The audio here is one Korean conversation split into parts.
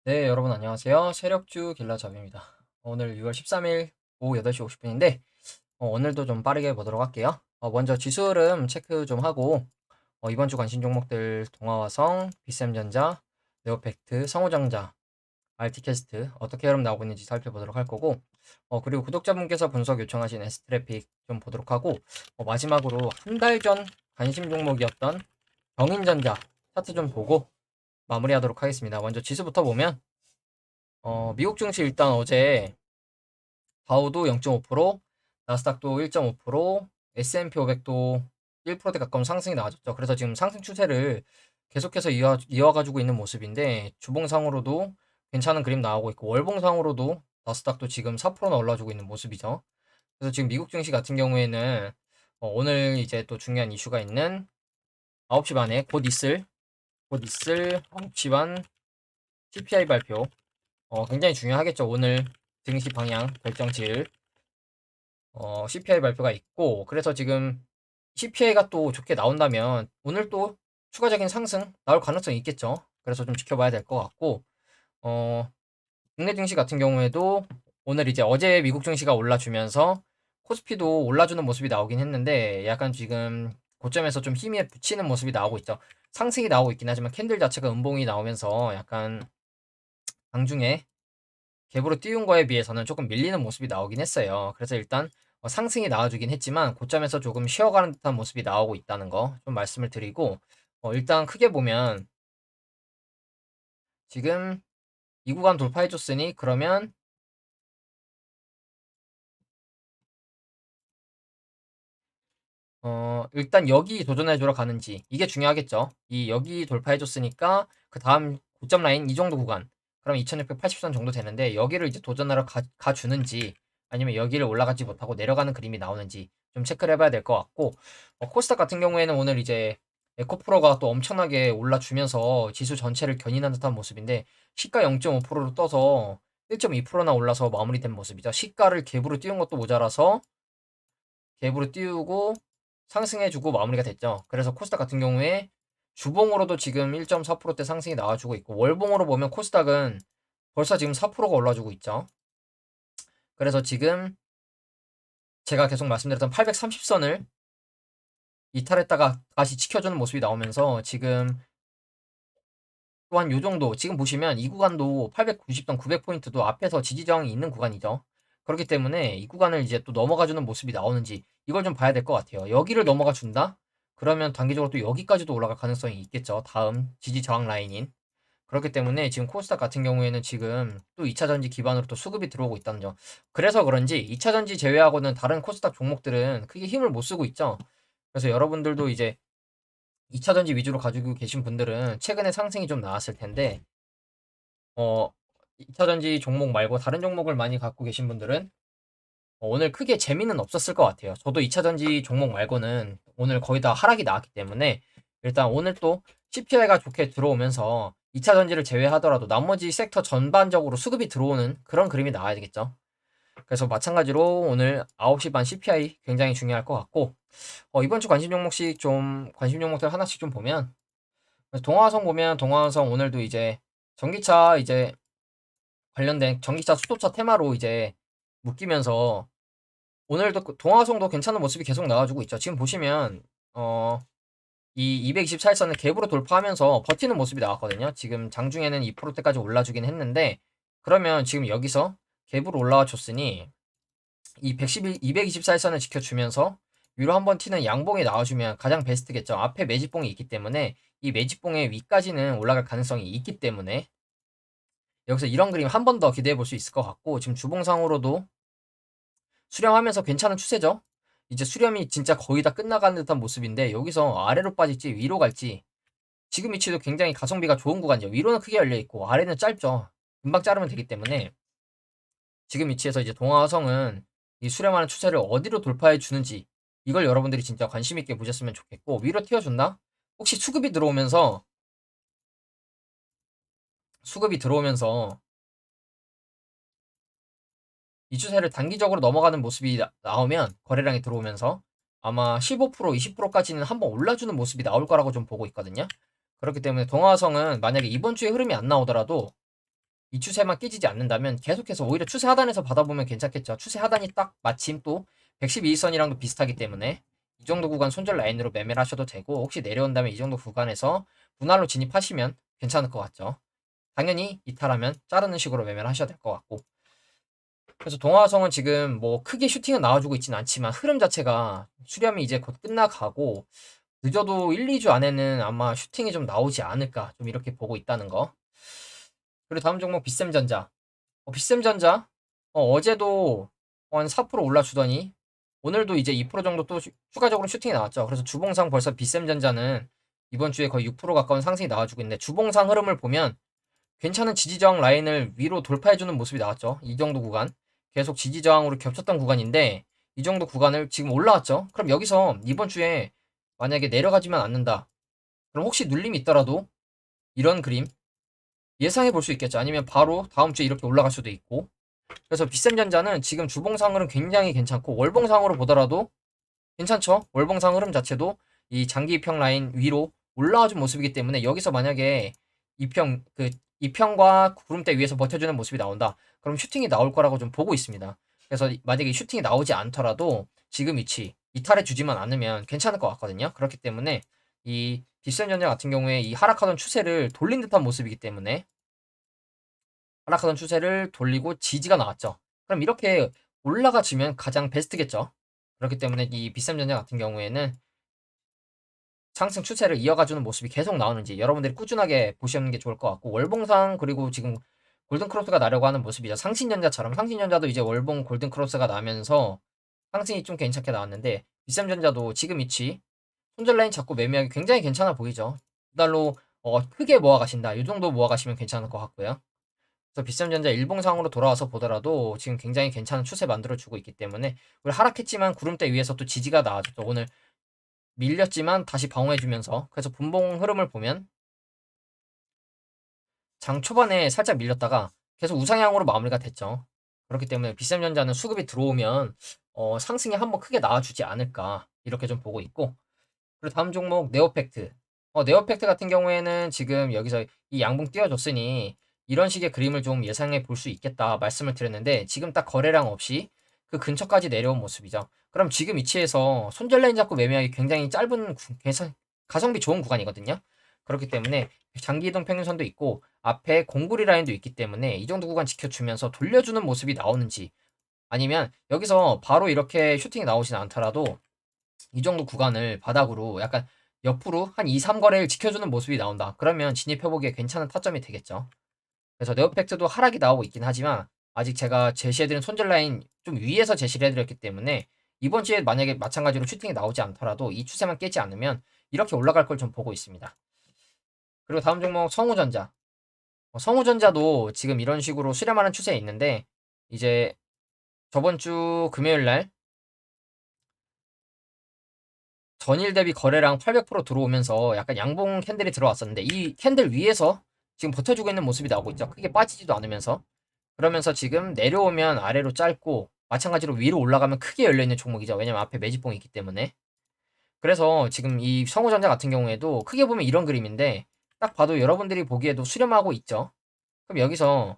네, 여러분 안녕하세요. 세력주 길라잡입니다. 오늘 6월 13일 오후 8시 50분인데 오늘도 좀 빠르게 보도록 할게요. 먼저 지수 흐름 체크 좀 하고 이번 주 관심 종목들 동아화성, 비샘전자, 네오팩트, 성우장자, RT캐스트 어떻게 흐름 나오고 있는지 살펴보도록 할 거고 그리고 구독자분께서 분석 요청하신 S트래픽 좀 보도록 하고 마지막으로 한 달 전 관심 종목이었던 경인전자 차트 좀 보고 마무리하도록 하겠습니다. 먼저 지수부터 보면 미국 증시 일단 어제 다우도 0.5%, 나스닥도 1.5%, S&P 500도 1%대 가까운 상승이 나와줬죠. 그래서 지금 상승 추세를 계속해서 이어가지고 있는 모습인데 주봉상으로도 괜찮은 그림 나오고 있고 월봉상으로도 나스닥도 지금 4%나 올라주고 있는 모습이죠. 그래서 지금 미국 증시 같은 경우에는 오늘 이제 또 중요한 이슈가 있는 9시 반에 곧 있을 9시 반 CPI 발표 굉장히 중요하겠죠. 오늘 증시 방향 결정지을 CPI 발표가 있고 그래서 지금 CPI가 또 좋게 나온다면 오늘 또 추가적인 상승 나올 가능성이 있겠죠. 그래서 좀 지켜봐야 될 것 같고 어, 국내 증시 같은 경우에도 오늘 이제 어제 미국 증시가 올라주면서 코스피도 올라주는 모습이 나오긴 했는데 약간 지금 고점에서 좀 힘이 붙이는 모습이 나오고 있죠. 상승이 나오고 있긴 하지만 캔들 자체가 음봉이 나오면서 약간 장중에 갭으로 띄운 거에 비해서는 조금 밀리는 모습이 나오긴 했어요. 그래서 일단 상승이 나와주긴 했지만 고점에서 조금 쉬어가는 듯한 모습이 나오고 있다는 거 좀 말씀을 드리고 일단 크게 보면 지금 이 구간 돌파해줬으니 그러면 일단 여기 도전해주러 가는지 이게 중요하겠죠. 이 여기 돌파해줬으니까 그 다음 고점 라인 이 정도 구간 그럼 2680선 정도 되는데 여기를 이제 도전하러 가주는지 아니면 여기를 올라가지 못하고 내려가는 그림이 나오는지 좀 체크를 해봐야 될 것 같고 코스닥 같은 경우에는 오늘 이제 에코프로가 또 엄청나게 올라주면서 지수 전체를 견인한 듯한 모습인데 시가 0.5%로 떠서 1.2%나 올라서 마무리된 모습이죠. 시가를 갭으로 띄운 것도 모자라서 갭으로 띄우고 상승해주고 마무리가 됐죠. 그래서 코스닥 같은 경우에 주봉으로도 지금 1.4%대 상승이 나와주고 있고 월봉으로 보면 코스닥은 벌써 지금 4%가 올라주고 있죠. 그래서 지금 제가 계속 말씀드렸던 830선을 이탈했다가 다시 지켜주는 모습이 나오면서 지금 또한 요 정도 지금 보시면 이 구간도 890선 900포인트도 앞에서 지지저항이 있는 구간이죠. 그렇기 때문에 이 구간을 이제 또 넘어가주는 모습이 나오는지 이걸 좀 봐야 될 것 같아요. 여기를 넘어가 준다? 그러면 단기적으로 또 여기까지도 올라갈 가능성이 있겠죠. 다음 지지 저항 라인인. 그렇기 때문에 지금 코스닥 같은 경우에는 지금 또 2차 전지 기반으로 또 수급이 들어오고 있다는 점. 그래서 그런지 2차 전지 제외하고는 다른 코스닥 종목들은 크게 힘을 못 쓰고 있죠. 그래서 여러분들도 이제 2차 전지 위주로 가지고 계신 분들은 최근에 상승이 좀 나왔을 텐데 어 2차 전지 종목 말고 다른 종목을 많이 갖고 계신 분들은 오늘 크게 재미는 없었을 것 같아요. 저도 2차 전지 종목 말고는 오늘 거의 다 하락이 나왔기 때문에 일단 오늘 또 CPI가 좋게 들어오면서 2차 전지를 제외하더라도 나머지 섹터 전반적으로 수급이 들어오는 그런 그림이 나와야 되겠죠. 그래서 마찬가지로 오늘 9시 반 CPI 굉장히 중요할 것 같고 이번 주 관심 종목씩 좀 관심 종목들 하나씩 좀 보면 동화성 보면 동화성 오늘도 이제 전기차 이제 관련된 전기차 수소차 테마로 이제 묶이면서 오늘도 동화성도 괜찮은 모습이 계속 나와주고 있죠. 지금 보시면 이 224일선을 갭으로 돌파하면서 버티는 모습이 나왔거든요. 지금 장중에는 2%대까지 올라주긴 했는데 그러면 지금 여기서 갭으로 올라와 줬으니 이 111, 224일선을 지켜주면서 위로 한번 튀는 양봉이 나와주면 가장 베스트겠죠. 앞에 매집봉이 있기 때문에 이 매집봉의 위까지는 올라갈 가능성이 있기 때문에 여기서 이런 그림 한 번 더 기대해 볼 수 있을 것 같고 지금 주봉상으로도 수렴하면서 괜찮은 추세죠. 이제 수렴이 진짜 거의 다 끝나가는 듯한 모습인데 여기서 아래로 빠질지 위로 갈지 지금 위치도 굉장히 가성비가 좋은 구간이죠. 위로는 크게 열려 있고 아래는 짧죠. 금방 자르면 되기 때문에 지금 위치에서 이제 동화성은 이 수렴하는 추세를 어디로 돌파해 주는지 이걸 여러분들이 진짜 관심 있게 보셨으면 좋겠고 위로 튀어준다? 혹시 수급이 들어오면서 이 추세를 단기적으로 넘어가는 모습이 나오면 거래량이 들어오면서 아마 15% 20%까지는 한번 올라주는 모습이 나올 거라고 좀 보고 있거든요. 그렇기 때문에 동화성은 만약에 이번 주에 흐름이 안 나오더라도 이 추세만 깨지지 않는다면 계속해서 오히려 추세 하단에서 받아보면 괜찮겠죠. 추세 하단이 딱 마침 또 112선이랑도 비슷하기 때문에 이 정도 구간 손절 라인으로 매매를 하셔도 되고, 혹시 내려온다면 이 정도 구간에서 분할로 진입하시면 괜찮을 것 같죠. 당연히 이탈하면 자르는 식으로 매매를 하셔야 될 것 같고, 그래서 동화성은 지금 뭐 크게 슈팅은 나와주고 있지는 않지만 흐름 자체가 수렴이 이제 곧 끝나가고, 늦어도 1, 2주 안에는 아마 슈팅이 좀 나오지 않을까, 좀 이렇게 보고 있다는 거. 그리고 다음 종목 빗셈전자. 빗셈전자 어제도 한 4% 올라주더니 오늘도 이제 2% 정도 또 추가적으로 슈팅이 나왔죠. 그래서 주봉상 벌써 빗셈전자는 이번 주에 거의 6% 가까운 상승이 나와주고 있는데, 주봉상 흐름을 보면 괜찮은 지지저항 라인을 위로 돌파해주는 모습이 나왔죠. 이 정도 구간 계속 지지저항으로 겹쳤던 구간인데, 이 정도 구간을 지금 올라왔죠. 그럼 여기서 이번 주에 만약에 내려가지만 않는다, 그럼 혹시 눌림이 있더라도 이런 그림 예상해 볼 수 있겠죠. 아니면 바로 다음 주에 이렇게 올라갈 수도 있고. 그래서 빗셈전자는 지금 주봉상 흐름 굉장히 괜찮고, 월봉상으로 보더라도 괜찮죠. 월봉상 흐름 자체도 이 장기 이평 라인 위로 올라와준 모습이기 때문에, 여기서 만약에 이평과 구름대 위에서 버텨주는 모습이 나온다, 그럼 슈팅이 나올 거라고 좀 보고 있습니다. 그래서 만약에 슈팅이 나오지 않더라도 지금 위치 이탈해 주지만 않으면 괜찮을 것 같거든요. 그렇기 때문에 이 빗셈전자 같은 경우에 이 하락하던 추세를 돌린 듯한 모습이기 때문에, 하락하던 추세를 돌리고 지지가 나왔죠. 그럼 이렇게 올라가지면 가장 베스트겠죠. 그렇기 때문에 이 빗셈전자 같은 경우에는 상승 추세를 이어가주는 모습이 계속 나오는지 여러분들이 꾸준하게 보시는 게 좋을 것 같고, 월봉상 그리고 지금 골든크로스가 나려고 하는 모습이죠. 상신전자처럼, 상신전자도 이제 월봉 골든크로스가 나면서 상승이 좀 괜찮게 나왔는데, 빗셈전자도 지금 위치 손절 라인 잡고 매매하기 굉장히 괜찮아 보이죠. 두 달로 크게 모아가신다, 이 정도 모아가시면 괜찮을 것 같고요. 그래서 빗셈전자 일봉상으로 돌아와서 보더라도 지금 굉장히 괜찮은 추세 만들어주고 있기 때문에, 우리 하락했지만 구름대 위에서 또 지지가 나와줬죠. 오늘 밀렸지만 다시 방어해주면서, 그래서 분봉 흐름을 보면 장 초반에 살짝 밀렸다가 계속 우상향으로 마무리가 됐죠. 그렇기 때문에 빗셈전자는 수급이 들어오면 상승이 한번 크게 나와주지 않을까, 이렇게 좀 보고 있고. 그리고 다음 종목 네오팩트. 네오팩트 같은 경우에는 지금 여기서 이 양봉 띄워줬으니 이런 식의 그림을 좀 예상해 볼 수 있겠다 말씀을 드렸는데, 지금 딱 거래량 없이 그 근처까지 내려온 모습이죠. 그럼 지금 위치에서 손절 라인 잡고 매매하기 굉장히 짧은 가성비 좋은 구간이거든요. 그렇기 때문에 장기 이동 평균선도 있고 앞에 공구리 라인도 있기 때문에 이 정도 구간 지켜주면서 돌려주는 모습이 나오는지, 아니면 여기서 바로 이렇게 슈팅이 나오진 않더라도 이 정도 구간을 바닥으로 약간 옆으로 한 2, 3거래를 지켜주는 모습이 나온다, 그러면 진입해보기에 괜찮은 타점이 되겠죠. 그래서 네오팩트도 하락이 나오고 있긴 하지만, 아직 제가 제시해드린 손절 라인 좀 위에서 제시를 해드렸기 때문에, 이번 주에 만약에 마찬가지로 슈팅이 나오지 않더라도 이 추세만 깨지 않으면 이렇게 올라갈 걸 좀 보고 있습니다. 그리고 다음 종목 성우전자. 성우전자도 지금 이런 식으로 수렴하는 추세에 있는데, 이제 저번 주 금요일 날 전일 대비 거래량 800% 들어오면서 약간 양봉 캔들이 들어왔었는데, 이 캔들 위에서 지금 버텨주고 있는 모습이 나오고 있죠. 크게 빠지지도 않으면서. 그러면서 지금 내려오면 아래로 짧고, 마찬가지로 위로 올라가면 크게 열려있는 종목이죠. 왜냐면 앞에 매집봉이 있기 때문에. 그래서 지금 이 성우전자 같은 경우에도 크게 보면 이런 그림인데, 딱 봐도 여러분들이 보기에도 수렴하고 있죠. 그럼 여기서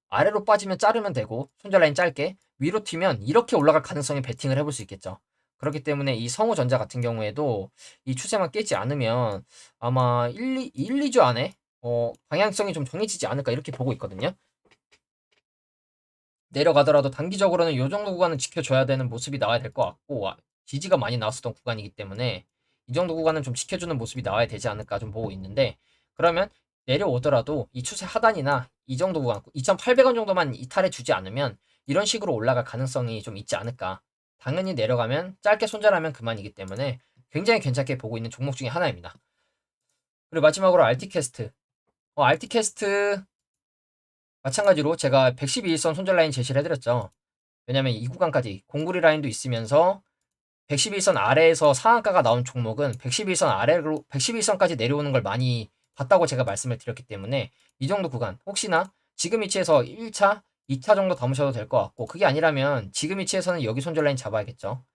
아래로 빠지면 자르면 되고, 손절 라인 짧게 위로 튀면 이렇게 올라갈 가능성이 베팅을 해볼 수 있겠죠. 그렇기 때문에 이 성우전자 같은 경우에도 이 추세만 깨지 않으면 아마 2주 안에 방향성이 좀 정해지지 않을까, 이렇게 보고 있거든요. 내려가더라도 단기적으로는 이 정도 구간은 지켜줘야 되는 모습이 나와야 될 것 같고, 지지가 많이 나왔었던 구간이기 때문에 이 정도 구간은 좀 지켜주는 모습이 나와야 되지 않을까 좀 보고 있는데, 그러면 내려오더라도 이 추세 하단이나 이 정도 구간 2,800원 정도만 이탈해 주지 않으면 이런 식으로 올라갈 가능성이 좀 있지 않을까. 당연히 내려가면 짧게 손절하면 그만이기 때문에 굉장히 괜찮게 보고 있는 종목 중에 하나입니다. 그리고 마지막으로 알티캐스트. 알티캐스트 마찬가지로 제가 112일선 손절 라인 제시를 해드렸죠. 왜냐면 이 구간까지 공구리 라인도 있으면서 111선 아래에서 상한가가 나온 종목은 111선 아래로 111선까지 내려오는 걸 많이 봤다고 제가 말씀을 드렸기 때문에, 이 정도 구간 혹시나 지금 위치에서 1차, 2차 정도 담으셔도 될 것 같고, 그게 아니라면 지금 위치에서는 여기 손절 라인 잡아야겠죠.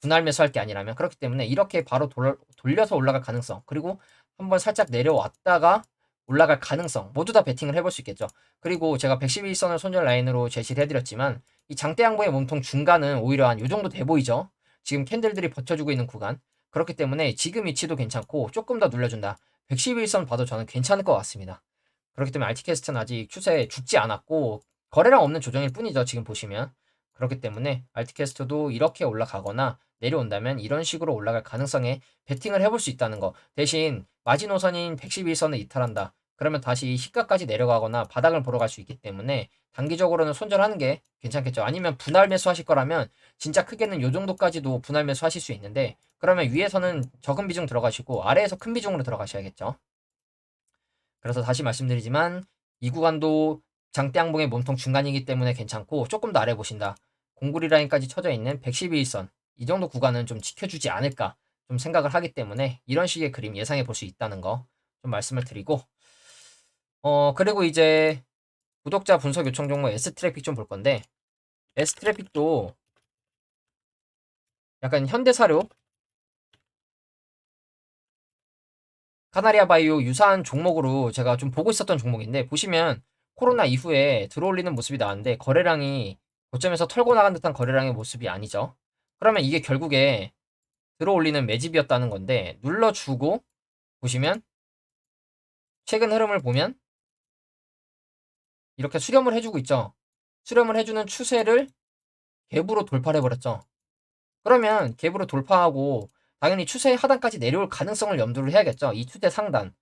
분할 매수할 게 아니라면. 그렇기 때문에 이렇게 바로 돌려서 올라갈 가능성, 그리고 한번 살짝 내려왔다가 올라갈 가능성 모두 다 베팅을 해볼 수 있겠죠. 그리고 제가 112선을 손절 라인으로 제시를 해드렸지만 이 장대 양봉의 몸통 중간은 오히려 한 요 정도 돼 보이죠. 지금 캔들들이 버텨주고 있는 구간. 그렇기 때문에 지금 위치도 괜찮고 조금 더 눌려준다. 111선 봐도 저는 괜찮을 것 같습니다. 그렇기 때문에 RT캐스트는 아직 추세에 죽지 않았고 거래량 없는 조정일 뿐이죠. 지금 보시면. 그렇기 때문에 RT캐스트도 이렇게 올라가거나 내려온다면 이런 식으로 올라갈 가능성에 베팅을 해볼 수 있다는 거. 대신 마지노선인 111선을 이탈한다. 그러면 다시 시가까지 내려가거나 바닥을 보러 갈 수 있기 때문에 단기적으로는 손절하는 게 괜찮겠죠. 아니면 분할 매수하실 거라면 진짜 크게는 요 정도까지도 분할 매수하실 수 있는데 그러면 위에서는 적은 비중 들어가시고 아래에서 큰 비중으로 들어가셔야겠죠. 그래서 다시 말씀드리지만 이 구간도 장대양봉의 몸통 중간이기 때문에 괜찮고 조금 더 아래 보신다. 공구리 라인까지 쳐져 있는 111선 이 정도 구간은 좀 지켜주지 않을까 좀 생각을 하기 때문에 이런 식의 그림 예상해 볼 수 있다는 거 좀 말씀을 드리고 그리고 이제 구독자 분석 요청 종목 S트래픽 좀 볼 건데 S트래픽도 약간 현대사료 카나리아 바이오 유사한 종목으로 제가 좀 보고 있었던 종목인데 보시면 코로나 이후에 들어올리는 모습이 나왔는데 거래량이 고점에서 털고 나간 듯한 거래량의 모습이 아니죠. 그러면 이게 결국에 들어올리는 매집이었다는 건데 눌러주고 보시면 최근 흐름을 보면 이렇게 수렴을 해주고 있죠. 수렴을 해주는 추세를 갭으로 돌파를 해버렸죠. 그러면 갭으로 돌파하고 당연히 추세의 하단까지 내려올 가능성을 염두를 해야겠죠. 이 추세 상단.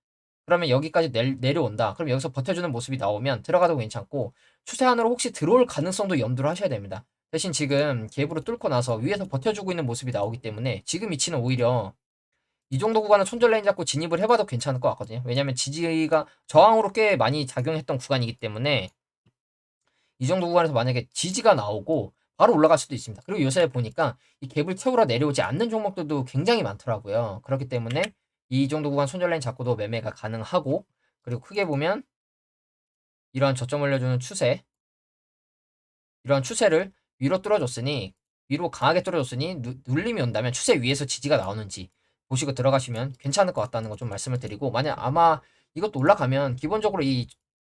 그러면 여기까지 내려온다. 그럼 여기서 버텨주는 모습이 나오면 들어가도 괜찮고 추세 안으로 혹시 들어올 가능성도 염두를 하셔야 됩니다. 대신 지금 갭으로 뚫고 나서 위에서 버텨주고 있는 모습이 나오기 때문에 지금 위치는 오히려 이 정도 구간은 손절 라인 잡고 진입을 해봐도 괜찮을 것 같거든요. 왜냐면 지지가 저항으로 꽤 많이 작용했던 구간이기 때문에 이 정도 구간에서 만약에 지지가 나오고 바로 올라갈 수도 있습니다. 그리고 요새 보니까 이 갭을 채우러 내려오지 않는 종목들도 굉장히 많더라고요. 그렇기 때문에 이 정도 구간 손절 라인 잡고도 매매가 가능하고 그리고 크게 보면 이러한 저점 올려주는 추세 이러한 추세를 위로 뚫어줬으니 위로 강하게 뚫어줬으니 눌림이 온다면 추세 위에서 지지가 나오는지 보시고 들어가시면 괜찮을 것 같다는 거 좀 말씀을 드리고 만약 아마 이것도 올라가면 기본적으로 이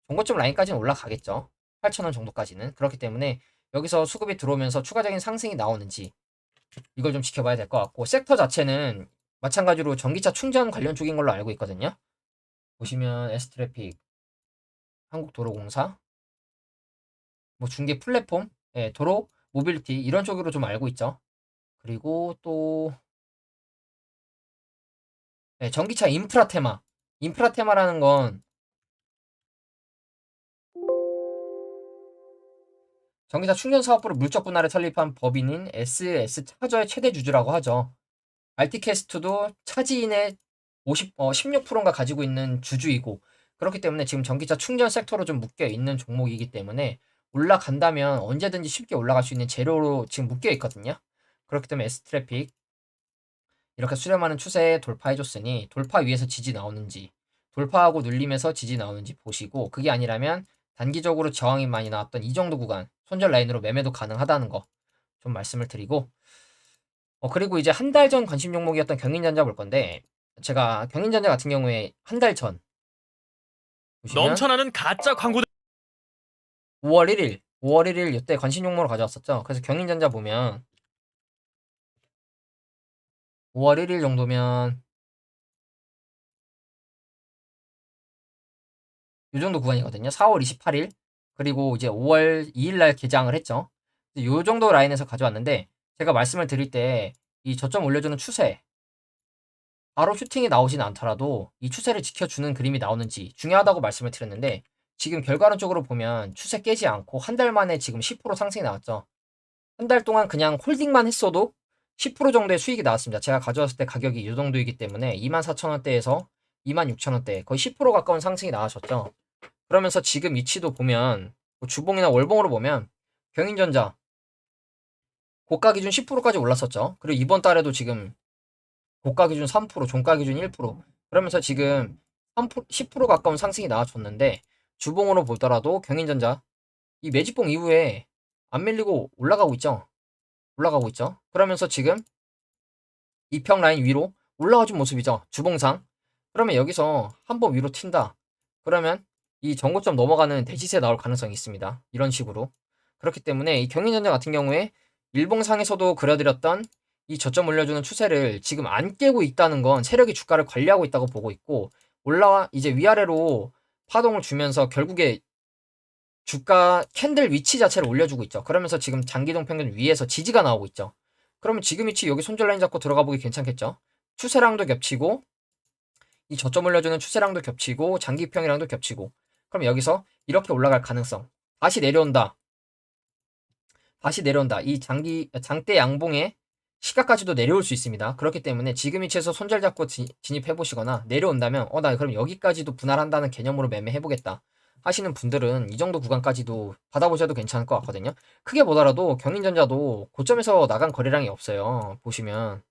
종고점 라인까지는 올라가겠죠. 8,000원 정도까지는. 그렇기 때문에 여기서 수급이 들어오면서 추가적인 상승이 나오는지 이걸 좀 지켜봐야 될 것 같고 섹터 자체는 마찬가지로 전기차 충전 관련 쪽인 걸로 알고 있거든요. 보시면 S트래픽, 한국도로공사, 뭐 중개 플랫폼, 예, 도로, 모빌리티 이런 쪽으로 좀 알고 있죠. 그리고 또 예, 전기차 인프라 테마. 인프라 테마라는 건 전기차 충전 사업부를 물적 분할에 설립한 법인인 SS 차저의 최대 주주라고 하죠. 알티캐스트도 차지인의 16%인가 가지고 있는 주주이고 그렇기 때문에 지금 전기차 충전 섹터로 좀 묶여 있는 종목이기 때문에 올라간다면 언제든지 쉽게 올라갈 수 있는 재료로 지금 묶여 있거든요. 그렇기 때문에 S트래픽 이렇게 수렴하는 추세에 돌파해줬으니 돌파 위에서 지지 나오는지 돌파하고 눌림에서 지지 나오는지 보시고 그게 아니라면 단기적으로 저항이 많이 나왔던 이 정도 구간 손절 라인으로 매매도 가능하다는 거 좀 말씀을 드리고 그리고 이제 한 달 전 관심 종목이었던 경인전자 볼 건데 제가 경인전자 같은 경우에 한 달 전 보시면 넘쳐나는 가짜 광고들 5월 1일 5월 1일 이때 관심 종목으로 가져왔었죠. 그래서 경인전자 보면 5월 1일 정도면 요 정도 구간이거든요. 4월 28일 그리고 이제 5월 2일 날 개장을 했죠. 요 정도 라인에서 가져왔는데 제가 말씀을 드릴 때 이 저점 올려주는 추세 바로 슈팅이 나오진 않더라도 이 추세를 지켜주는 그림이 나오는지 중요하다고 말씀을 드렸는데 지금 결과론적으로 보면 추세 깨지 않고 한 달 만에 지금 10% 상승이 나왔죠. 한 달 동안 그냥 홀딩만 했어도 10% 정도의 수익이 나왔습니다. 제가 가져왔을 때 가격이 이 정도이기 때문에 24,000원대에서 26,000원대 거의 10% 가까운 상승이 나와줬죠. 그러면서 지금 위치도 보면 뭐 주봉이나 월봉으로 보면 경인전자 고가 기준 10%까지 올랐었죠. 그리고 이번 달에도 지금 고가 기준 3%, 종가 기준 1%. 그러면서 지금 10% 가까운 상승이 나와줬는데 주봉으로 보더라도 경인전자 이 매집봉 이후에 안 밀리고 올라가고 있죠. 올라가고 있죠. 그러면서 지금 이평 라인 위로 올라와준 모습이죠. 주봉상. 그러면 여기서 한번 위로 튄다. 그러면 이 전고점 넘어가는 대지세 나올 가능성이 있습니다. 이런 식으로. 그렇기 때문에 이 경인전자 같은 경우에 일봉상에서도 그려드렸던 이 저점 올려주는 추세를 지금 안 깨고 있다는 건 세력이 주가를 관리하고 있다고 보고 있고, 올라와 이제 위아래로 파동을 주면서 결국에 주가 캔들 위치 자체를 올려주고 있죠. 그러면서 지금 장기동 평균 위에서 지지가 나오고 있죠. 그러면 지금 위치 여기 손절 라인 잡고 들어가 보기 괜찮겠죠. 추세랑도 겹치고 이 저점 올려주는 추세랑도 겹치고 장기평이랑도 겹치고, 그럼 여기서 이렇게 올라갈 가능성, 다시 내려온다. 이 장대 양봉의 시가까지도 내려올 수 있습니다. 그렇기 때문에 지금 위치에서 손절 잡고 진입해 보시거나 내려온다면 나 그럼 여기까지도 분할한다는 개념으로 매매해 보겠다 하시는 분들은 이 정도 구간까지도 받아보셔도 괜찮을 것 같거든요. 크게 보더라도 경인전자도 고점에서 나간 거래량이 없어요. 보시면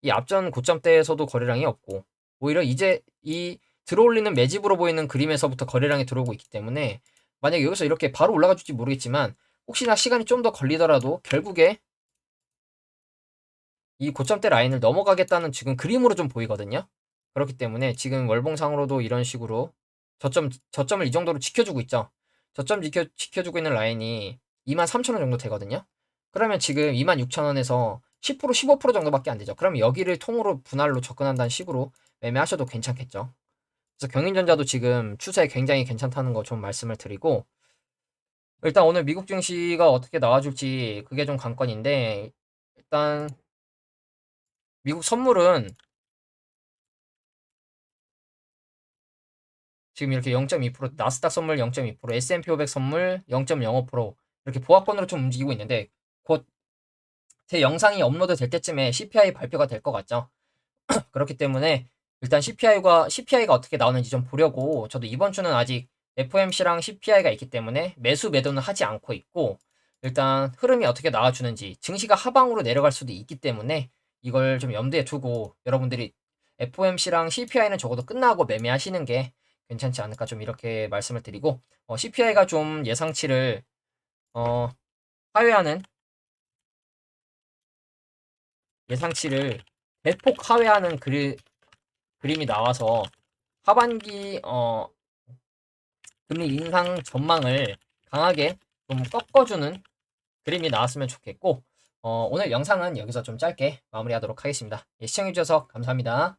이 앞전 고점대에서도 거래량이 없고, 오히려 이제 이 들어올리는 매집으로 보이는 그림에서부터 거래량이 들어오고 있기 때문에 만약에 여기서 이렇게 바로 올라가 줄지 모르겠지만 혹시나 시간이 좀 더 걸리더라도 결국에 이 고점대 라인을 넘어가겠다는 지금 그림으로 좀 보이거든요. 그렇기 때문에 지금 월봉상으로도 이런 식으로 저점을 이 정도로 지켜주고 있죠. 저점 지켜주고 있는 라인이 23,000원 정도 되거든요. 그러면 지금 26,000원에서 10% 15% 정도밖에 안 되죠. 그럼 여기를 통으로 분할로 접근한다는 식으로 매매하셔도 괜찮겠죠. 그래서 경인전자도 지금 추세 굉장히 괜찮다는 거 좀 말씀을 드리고, 일단 오늘 미국 증시가 어떻게 나와줄지 그게 좀 관건인데, 일단 미국 선물은 지금 이렇게 0.2%, 나스닥 선물 0.2%, S&P 500 선물 0.05% 이렇게 보합권으로 좀 움직이고 있는데, 곧 제 영상이 업로드 될 때쯤에 CPI 발표가 될 것 같죠. 그렇기 때문에 일단 CPI가 어떻게 나오는지 좀 보려고, 저도 이번 주는 아직 FOMC랑 CPI가 있기 때문에 매수 매도는 하지 않고 있고, 일단 흐름이 어떻게 나와주는지, 증시가 하방으로 내려갈 수도 있기 때문에 이걸 좀 염두에 두고 여러분들이 FOMC랑 CPI는 적어도 끝나고 매매하시는 게 괜찮지 않을까, 좀 이렇게 말씀을 드리고, CPI가 좀 예상치를 하회하는, 예상치를 대폭 하회하는 그림이 나와서 하반기 금리 인상 전망을 강하게 좀 꺾어주는 그림이 나왔으면 좋겠고, 오늘 영상은 여기서 좀 짧게 마무리하도록 하겠습니다. 예, 시청해주셔서 감사합니다.